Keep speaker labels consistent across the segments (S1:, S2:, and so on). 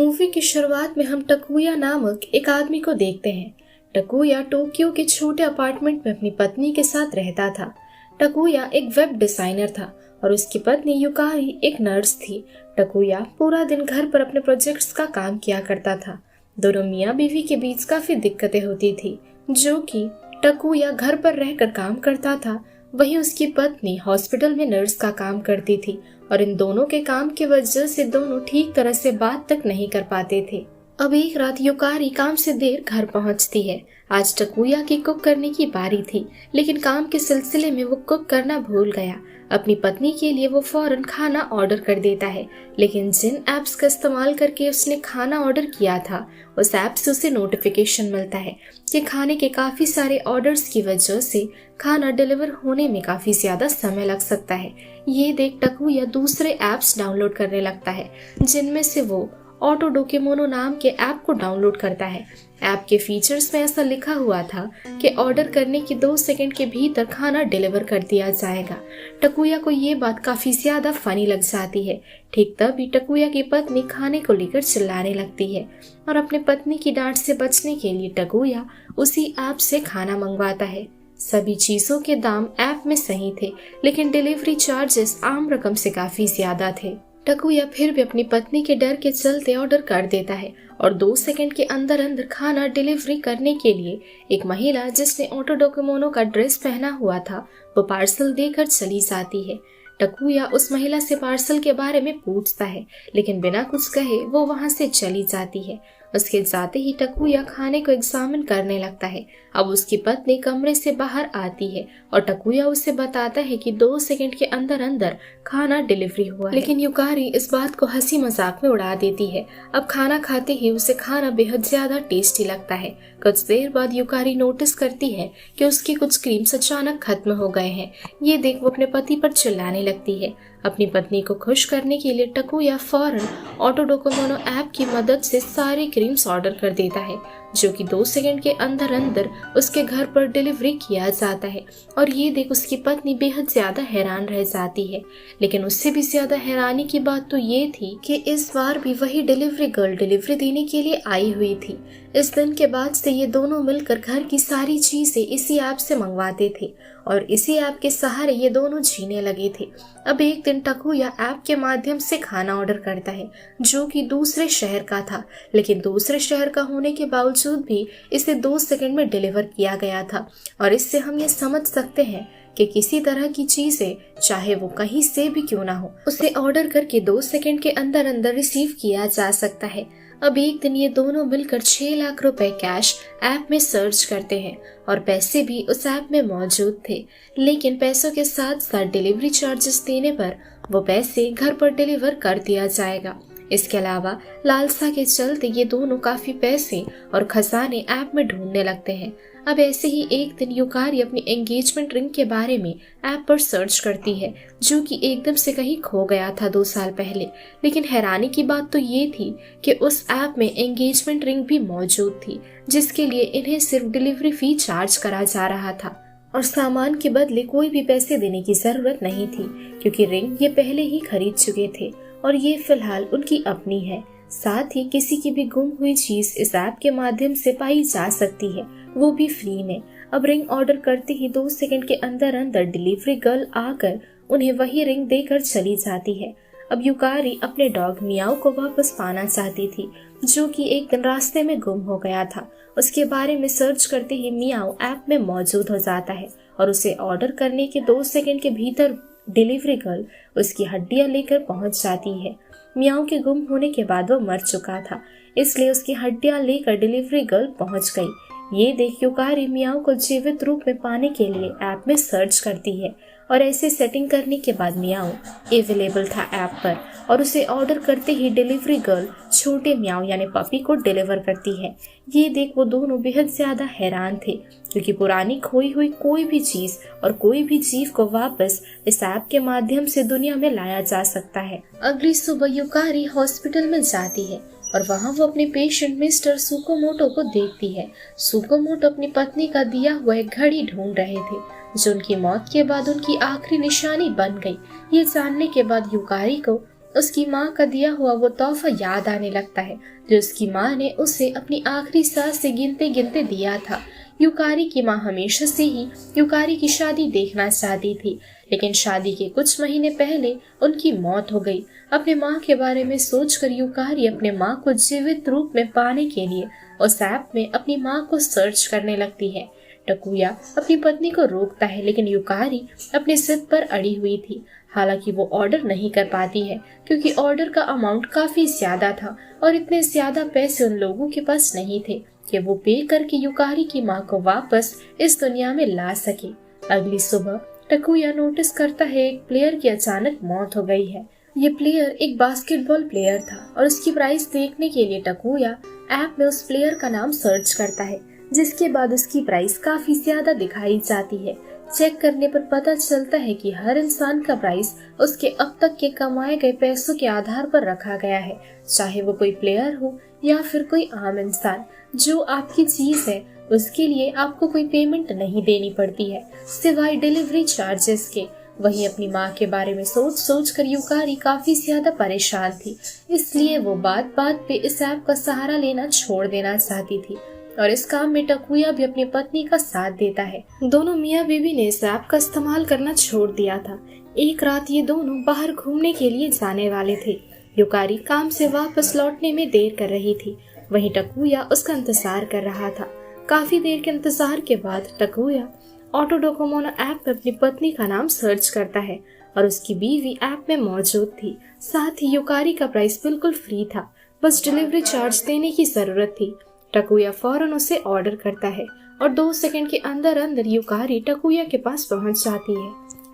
S1: Movie की शुरुआत में हम टकुया नामक एक आदमी को देखते हैं। टकुया टोक्यो के छोटे अपार्टमेंट में अपनी पत्नी के साथ रहता था। टकुया एक वेब डिजाइनर था और उसकी पत्नी युकारी एक नर्स थी। टकुया पूरा दिन घर पर अपने प्रोजेक्ट्स का काम किया करता था। दोनों मियाँ बीवी के बीच काफी दिक्कतें होती थी, जो कि टकुया घर पर रहकर काम करता था, वहीं उसकी पत्नी हॉस्पिटल में नर्स का काम करती थी और इन दोनों के काम की वजह से दोनों ठीक तरह से बात तक नहीं कर पाते थे। अब एक रात युकारी काम से देर घर पहुंचती है। आज टकुया की कुक करने की बारी थी, लेकिन काम के सिलसिले में वो कुक करना भूल गया। अपनी पत्नी के लिए वो फौरन खाना ऑर्डर कर देता है, लेकिन जिन एप्स का इस्तेमाल करके उसने खाना ऑर्डर किया था, उस ऐप से उसे नोटिफिकेशन मिलता है कि खाने के काफी सारे ऑर्डर्स की वजह से खाना डिलीवर होने में काफी ज्यादा समय लग सकता है। ये देख टकुया दूसरे एप्स डाउनलोड करने लगता है, जिनमें से वो ऑटो डोकेमोनो नाम के ऐप को डाउनलोड करता है। ऐप के फीचर्स में ऐसा लिखा हुआ था कि ऑर्डर करने के 2 सेकंड के भीतर खाना डिलीवर कर दिया जाएगा। टकुया को ये बात काफी ज्यादा फनी लग जाती है। ठीक तभी टकुया की पत्नी खाने को लेकर चिल्लाने लगती है और अपने पत्नी की डांट से बचने के लिए टकुया उसी ऐप से खाना मंगवाता है। सभी चीजों के दाम ऐप में सही थे, लेकिन डिलीवरी चार्जेस आम रकम से काफी ज्यादा थे। टकुया फिर भी अपनी पत्नी के डर के चलते ऑर्डर कर देता है और 2 सेकंड के अंदर अंदर खाना डिलीवरी करने के लिए एक महिला जिसने ऑटो डोकोमोनो का ड्रेस पहना हुआ था, वो पार्सल देकर चली जाती है। टकुया उस महिला से पार्सल के बारे में पूछता है, लेकिन बिना कुछ कहे वो वहां से चली जाती है। उसके जाते ही टकुया खाने को एग्जामिन करने लगता है। अब उसकी पत्नी कमरे से बाहर आती है और टकुया उसे बताता है कि 2 सेकंड के अंदर अंदर खाना डिलीवरी हुआ है। लेकिन युकारी इस बात को हंसी मजाक में उड़ा देती है। अब खाना खाते ही उसे खाना बेहद ज्यादा टेस्टी लगता है। कुछ देर बाद युकारी नोटिस करती है कि उसकी कुछ क्रीम्स अचानक खत्म हो गए हैं। ये देख वो अपने पति पर चिल्लाने लगती है। अपनी पत्नी को खुश करने के लिए टकुया फौरन ऑटो डोकोमोनो ऐप की मदद से सारी क्रीम्स ऑर्डर कर देता है, जो कि 2 सेकंड के अंदर अंदर उसके घर पर डिलीवरी किया जाता है। और ये देख उसकी पत्नी बेहद ज्यादा हैरान रह जाती है। लेकिन उससे भी ज्यादा हैरानी की बात तो ये थी कि इस बार भी वही डिलीवरी गर्ल डिलीवरी देने के लिए आई हुई थी। इस दिन के बाद से ये दोनों मिलकर घर की सारी चीजें इसी ऐप से मंगवाते थे और इसी ऐप के सहारे ये दोनों जीने लगे थे। अब एक दिन टकुया ऐप के माध्यम से खाना ऑर्डर करता है, जो कि दूसरे शहर का था, लेकिन दूसरे शहर का होने के बावजूद भी इसे 2 सेकंड में डिलीवर किया गया था। और इससे हम ये समझ सकते हैं कि किसी तरह की चीजें, चाहे वो कहीं से भी क्यों ना हो, उसे ऑर्डर करके 2 सेकंड के अंदर अंदर रिसीव किया जा सकता है। अब एक दिन ये दोनों मिलकर 6 लाख रुपए कैश ऐप में सर्च करते हैं और पैसे भी उस ऐप में मौजूद थे, लेकिन पैसों के साथ साथ डिलीवरी चार्जेस देने पर वो पैसे घर पर डिलीवर कर दिया जाएगा। इसके अलावा लालसा के चलते ये दोनों काफी पैसे और खजाने ऐप में ढूंढने लगते हैं। अब ऐसे ही एक दिन युकारी अपनी एंगेजमेंट रिंग के बारे में ऐप पर सर्च करती है, जो कि एकदम से कहीं खो गया था 2 साल पहले। लेकिन हैरानी की बात तो ये थी कि उस ऐप में एंगेजमेंट रिंग भी मौजूद थी, जिसके लिए इन्हें सिर्फ डिलीवरी फी चार्ज करा जा रहा था और सामान के बदले कोई भी पैसे देने की जरूरत नहीं थी, क्योंकि रिंग ये पहले ही खरीद चुके थे और ये फिलहाल उनकी अपनी है। साथ ही किसी की भी गुम हुई चीज इस ऐप के माध्यम से पाई जा सकती है, वो भी फ्री में। अब रिंग ऑर्डर करते ही 2 सेकंड के अंदर अंदर डिलीवरी गर्ल आकर उन्हें वही रिंग देकर चली जाती है। अब युकारी अपने डॉग मियाओ को वापस पाना चाहती थी, जो कि एक दिन रास्ते में गुम हो गया था। उसके बारे में सर्च करते ही मियाओ ऐप में मौजूद हो जाता है और उसे ऑर्डर करने के 2 सेकंड के भीतर डिलीवरी गर्ल उसकी हड्डियां लेकर पहुंच जाती है। मियाओ के गुम होने के बाद वो मर चुका था, इसलिए उसकी हड्डियां लेकर डिलीवरी गर्ल पहुंच गई। ये देख युकारी मियाओ को जीवित रूप में पाने के लिए ऐप में सर्च करती है और ऐसे सेटिंग करने के बाद मियाओ अवेलेबल था ऐप पर और उसे ऑर्डर करते ही डिलीवरी गर्ल छोटे मियाओ यानी पपी को डिलीवर करती है। ये देख वो दोनों बेहद ज्यादा हैरान थे, क्योंकि पुरानी खोई हुई कोई भी चीज और कोई भी जीव को वापस इस ऐप के माध्यम से दुनिया में लाया जा सकता है। अगली सुबह युकारी हॉस्पिटल में जाती है और वहाँ वो अपने पेशेंट मिस्टर सुकोमोटो को देखती है। सुकोमोटो अपनी पत्नी का दिया हुआ एक घड़ी ढूंढ रहे थे, जो उनकी मौत के बाद उनकी आखिरी निशानी बन गई। ये जानने के बाद युकारी को उसकी माँ का दिया हुआ वो तोहफा याद आने लगता है जो उसकी माँ ने उसे अपनी आखिरी सांस से गिनते गिनते दिया था। युकारी की माँ हमेशा से ही युकारी की शादी देखना चाहती थी, लेकिन शादी के कुछ महीने पहले उनकी मौत हो गई। अपने माँ के बारे में सोचकर युकारी अपने माँ को जीवित रूप में पाने के लिए उस ऐप में अपनी माँ को सर्च करने लगती है। टकुया अपनी पत्नी को रोकता है, लेकिन युकारी अपने जिद पर अड़ी हुई थी। हालांकि वो ऑर्डर नहीं कर पाती है क्योंकि ऑर्डर का अमाउंट काफी ज्यादा था और इतने ज्यादा पैसे उन लोगों के पास नहीं थे कि वो पे करके युकारी की माँ को वापस इस दुनिया में ला सके। अगली सुबह टकुया नोटिस करता है एक प्लेयर की अचानक मौत हो गई है। ये प्लेयर एक बास्केटबॉल प्लेयर था और उसकी प्राइस देखने के लिए टकुया ऐप में उस प्लेयर का नाम सर्च करता है, जिसके बाद उसकी प्राइस काफी ज्यादा दिखाई जाती है। चेक करने पर पता चलता है कि हर इंसान का प्राइस उसके अब तक के कमाए गए पैसों के आधार पर रखा गया है, चाहे वो कोई प्लेयर हो या फिर कोई आम इंसान। जो आपकी चीज है उसके लिए आपको कोई पेमेंट नहीं देनी पड़ती है सिवाय डिलीवरी चार्जेस के। वहीं अपनी माँ के बारे में सोच सोच कर युकारी काफी ज्यादा परेशान थी, इसलिए वो बात बात पे इस ऐप का सहारा लेना छोड़ देना चाहती थी और इस काम में टकुया भी अपनी पत्नी का साथ देता है। दोनों मियाँ बीवी ने इस ऐप का इस्तेमाल करना छोड़ दिया था। एक रात ये दोनों बाहर घूमने के लिए जाने वाले थे। युकारी काम से वापस लौटने में देर कर रही थी, वहीं टकुया उसका इंतजार कर रहा था। काफी देर के इंतजार के बाद टकुया ऑटो डोकोमो ऐप में अपनी पत्नी का नाम सर्च करता है और उसकी बीवी ऐप में मौजूद थी। साथ ही युकारी का प्राइस बिल्कुल फ्री था, बस डिलीवरी चार्ज देने की जरूरत थी। टकुया फौरन उसे ऑर्डर करता है और 2 सेकंड के अंदर अंदर युकारी टकुया के पास पहुंच जाती है।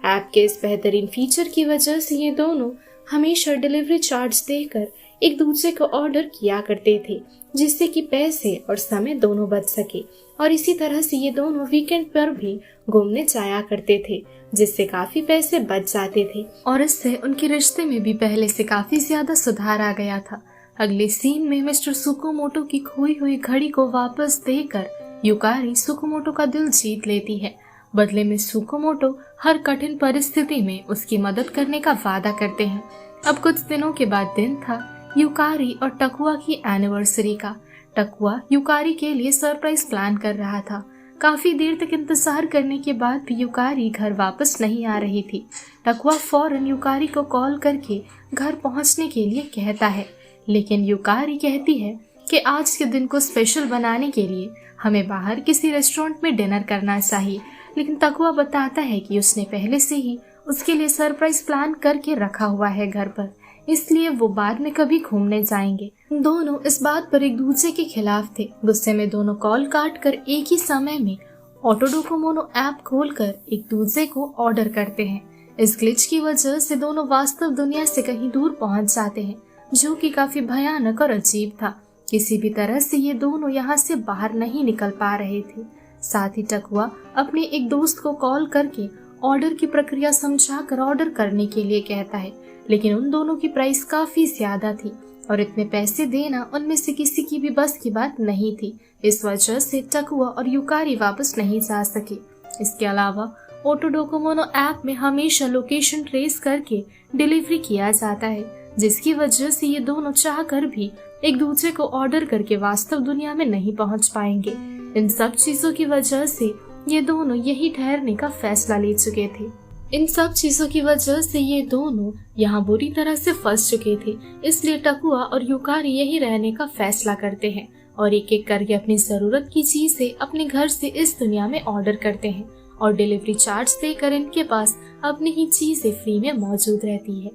S1: ऐप के इस बेहतरीन फीचर की वजह से ये दोनों हमेशा डिलीवरी चार्ज देकर एक दूसरे को ऑर्डर किया करते थे, जिससे कि पैसे और समय दोनों बच सके। और इसी तरह से ये दोनों वीकेंड पर भी घूमने जाया करते थे, जिससे काफी पैसे बच जाते थे और इससे उनके रिश्ते में भी पहले से काफी ज्यादा सुधार आ गया था। अगले सीन में मिस्टर सुकुमोटो की खोई हुई घड़ी को वापस देकर युकारी सुकुमोटो का दिल जीत लेती है। बदले में सुकुमोटो हर कठिन परिस्थिति में उसकी मदद करने का वादा करते हैं। अब कुछ दिनों के बाद दिन था युकारी और टकुआ की एनिवर्सरी का। टकुआ युकारी के लिए सरप्राइज प्लान कर रहा था। काफी देर तक इंतजार करने के बाद भी युकारी घर वापस नहीं आ रही थी। टकुआ फौरन युकारी को कॉल करके घर पहुंचने के लिए कहता है, लेकिन युकारी कहती है कि आज के दिन को स्पेशल बनाने के लिए हमें बाहर किसी रेस्टोरेंट में डिनर करना चाहिए। लेकिन टकुआ बताता है कि उसने पहले से ही उसके लिए सरप्राइज प्लान करके रखा हुआ है घर पर, इसलिए वो बाद में कभी घूमने जाएंगे। दोनों इस बात पर एक दूसरे के खिलाफ थे। गुस्से में दोनों कॉल काट कर एक ही समय में ऑटो डोकोमो ऐप खोलकर एक दूसरे को ऑर्डर करते हैं। इस ग्लिच की वजह से दोनों वास्तव दुनिया से कहीं दूर पहुंच जाते हैं, जो कि काफी भयानक और अजीब था। किसी भी तरह से ये दोनों यहाँ से बाहर नहीं निकल पा रहे थे। साथ ही टकुआ अपने एक दोस्त को कॉल करके ऑर्डर की प्रक्रिया समझाकर ऑर्डर करने के लिए कहता है, लेकिन उन दोनों की प्राइस काफी ज्यादा थी और इतने पैसे देना उनमें से किसी की भी बस की बात नहीं थी। इस वजह से टकुआ और युकारी वापस नहीं जा सके। इसके अलावा ऑटो डोकोमो ऐप में हमेशा लोकेशन ट्रेस करके डिलीवरी किया जाता है, जिसकी वजह से ये दोनों चाह कर भी एक दूसरे को ऑर्डर करके वास्तव दुनिया में नहीं पहुंच पाएंगे। इन सब चीजों की वजह से ये दोनों यही ठहरने का फैसला ले चुके थे। इन सब चीजों की वजह से ये दोनों यहाँ बुरी तरह से फंस चुके थे, इसलिए टकुआ और युकारी यही रहने का फैसला करते हैं और एक एक करके अपनी जरूरत की चीजें अपने घर से इस दुनिया में ऑर्डर करते हैं और डिलीवरी चार्ज देकर इनके पास अपनी ही चीजें फ्री में मौजूद रहती है।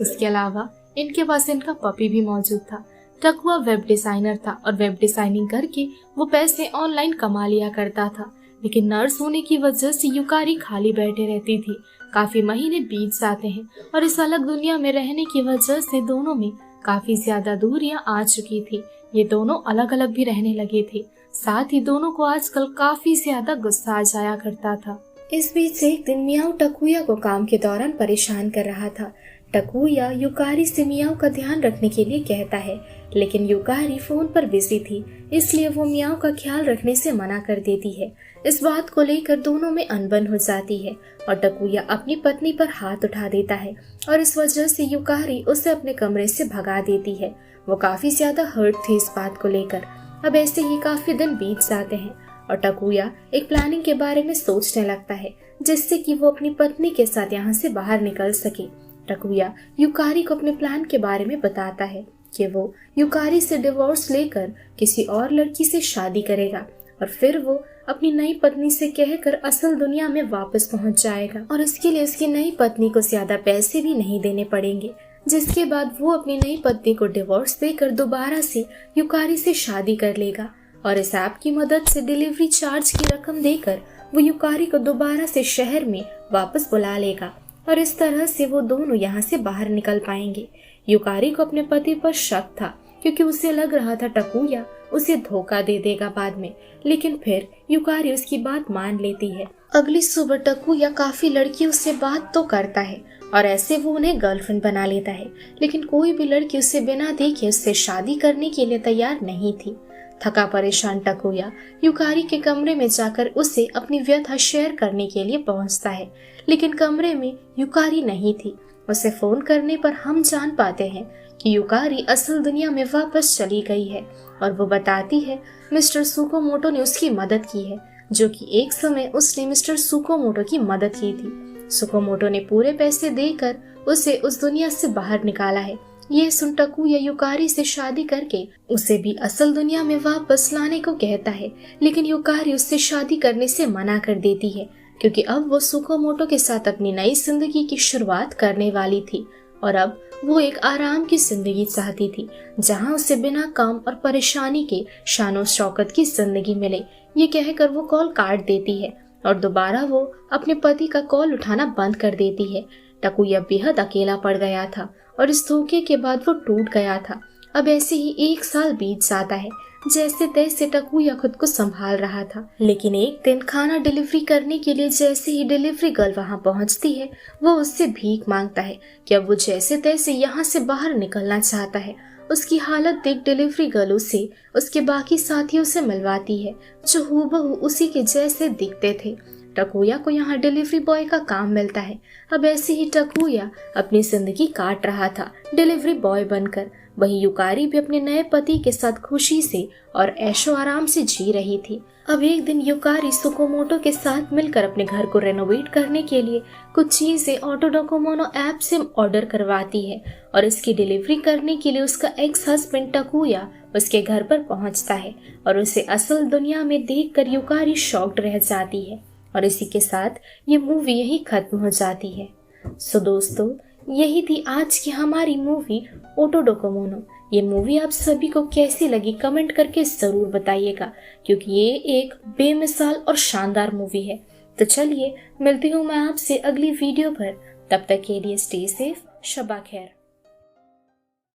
S1: इसके अलावा इनके पास इनका पपी भी मौजूद था। टकुआ वेब डिजाइनर था और वेब डिजाइनिंग करके वो पैसे ऑनलाइन कमा लिया करता था, लेकिन नर्स होने की वजह से युकारी खाली बैठे रहती थी। काफी महीने बीत जाते हैं और इस अलग दुनिया में रहने की वजह से दोनों में काफी ज्यादा दूरियां आ चुकी थी। ये दोनों अलग अलग भी रहने लगे थे। साथ ही दोनों को आजकल काफी ज्यादा गुस्सा आ जाया करता था। इस बीच एक दिन मियाओ टकुया को काम के दौरान परेशान कर रहा था। टकुया युकारी से मियाओ का ध्यान रखने के लिए कहता है, लेकिन युकारी फोन पर बिजी थी, इसलिए वो मियाओ का ख्याल रखने से मना कर देती है। इस बात को लेकर दोनों में अनबन हो जाती है और टकुया अपनी पत्नी पर हाथ उठा देता है और इस वजह से युकारी उसे अपने कमरे से भगा देती है। वो काफी ज्यादा हर्ट थी इस बात को लेकर। अब ऐसे ही काफी दिन बीत जाते हैं और टकुया एक प्लानिंग के बारे में सोचने लगता है, जिससे कि वो अपनी पत्नी के साथ यहाँ से बाहर निकल सके। टकुया युकारी को अपने प्लान के बारे में बताता है कि वो युकारी से डिवोर्स लेकर किसी और लड़की से शादी करेगा और फिर वो अपनी नई पत्नी से कहकर असल दुनिया में वापस पहुंच जाएगा और इसके लिए उसकी नई पत्नी को ज्यादा पैसे भी नहीं देने पड़ेंगे, जिसके बाद वो अपनी नई पत्नी को डिवोर्स देकर दोबारा से युकारी से शादी कर लेगा और इस ऐप की मदद से डिलीवरी चार्ज की रकम देकर वो युकारी को दोबारा से शहर में वापस बुला लेगा और इस तरह से वो दोनों यहाँ से बाहर निकल पाएंगे। युकारी को अपने पति पर शक था क्योंकि उसे लग रहा था टकुया उसे धोखा दे देगा बाद में, लेकिन फिर युकारी उसकी बात मान लेती है। अगली सुबह टकुया काफी लड़कियों से बात तो करता है और ऐसे वो उन्हें गर्लफ्रेंड बना लेता है, लेकिन कोई भी लड़की उसे बिना देखे उससे शादी करने के लिए तैयार नहीं थी। थका परेशान टकुया युकारी के कमरे में जाकर उसे अपनी व्यथा शेयर करने के लिए पहुंचता है, लेकिन कमरे में युकारी नहीं थी। उसे फोन करने पर हम जान पाते हैं कि युकारी असल दुनिया में वापस चली गई है और वो बताती है मिस्टर सुकोमोटो ने उसकी मदद की है, जो कि एक समय उसने मिस्टर सुकोमोटो की मदद की थी। सुकोमोटो ने पूरे पैसे देकर उसे उस दुनिया से बाहर निकाला है। ये सुन टकुया युकारी से शादी करके उसे भी असल दुनिया में वापस लाने को कहता है, लेकिन युकारी उससे शादी करने से मना कर देती है क्योंकि अब वो सुकोमोटो के साथ अपनी नई जिंदगी की शुरुआत करने वाली थी और अब वो एक आराम की जिंदगी चाहती थी जहां उसे बिना काम और परेशानी के शानो शौकत की जिंदगी मिले। ये कहकर वो कॉल काट देती है और दोबारा वो अपने पति का कॉल उठाना बंद कर देती है। टकुया बेहद अकेला पड़ गया था और इस धोखे के बाद वो टूट गया था। अब ऐसे ही 1 साल बीत जाता है। जैसे तैसे टकुया खुद को संभाल रहा था, लेकिन एक दिन खाना डिलीवरी करने के लिए जैसे ही डिलीवरी गर्ल वहां पहुंचती है, वो उससे भीख मांगता है कि अब वो जैसे तैसे यहाँ से बाहर निकलना चाहता है। उसकी हालत देख डिलीवरी गर्ल उसे उसके बाकी साथियों से मिलवाती है जो हूबहू उसी के जैसे दिखते थे। टकुया को यहाँ डिलीवरी बॉय का काम मिलता है। अब ऐसे ही टकुया अपनी जिंदगी काट रहा था डिलीवरी बॉय बनकर। वहीं युकारी भी अपने नए पति के साथ खुशी से और ऐशो आराम से जी रही थी। अब एक दिन युकारी सुकोमोटो के साथ मिलकर अपने घर को रेनोवेट करने के लिए कुछ चीजें ऑटो डोकोमोनो ऐप से ऑर्डर करवाती है और इसकी डिलीवरी करने के लिए उसका एक्स हस्बैंड टकुया उसके घर पर पहुंचता है और उसे असल दुनिया में देखकर युकारी शॉक्ड रह जाती है और इसी के साथ ये मूवी यही खत्म हो जाती है। सो दोस्तों, यही थी आज की हमारी मूवी ऑटो डोकोमोनो। ये मूवी आप सभी को कैसी लगी कमेंट करके जरूर बताइएगा, क्योंकि ये एक बेमिसाल और शानदार मूवी है। तो चलिए मिलती हूँ मैं आपसे अगली वीडियो पर, तब तक के लिए स्टे सेफ, शबा खैर।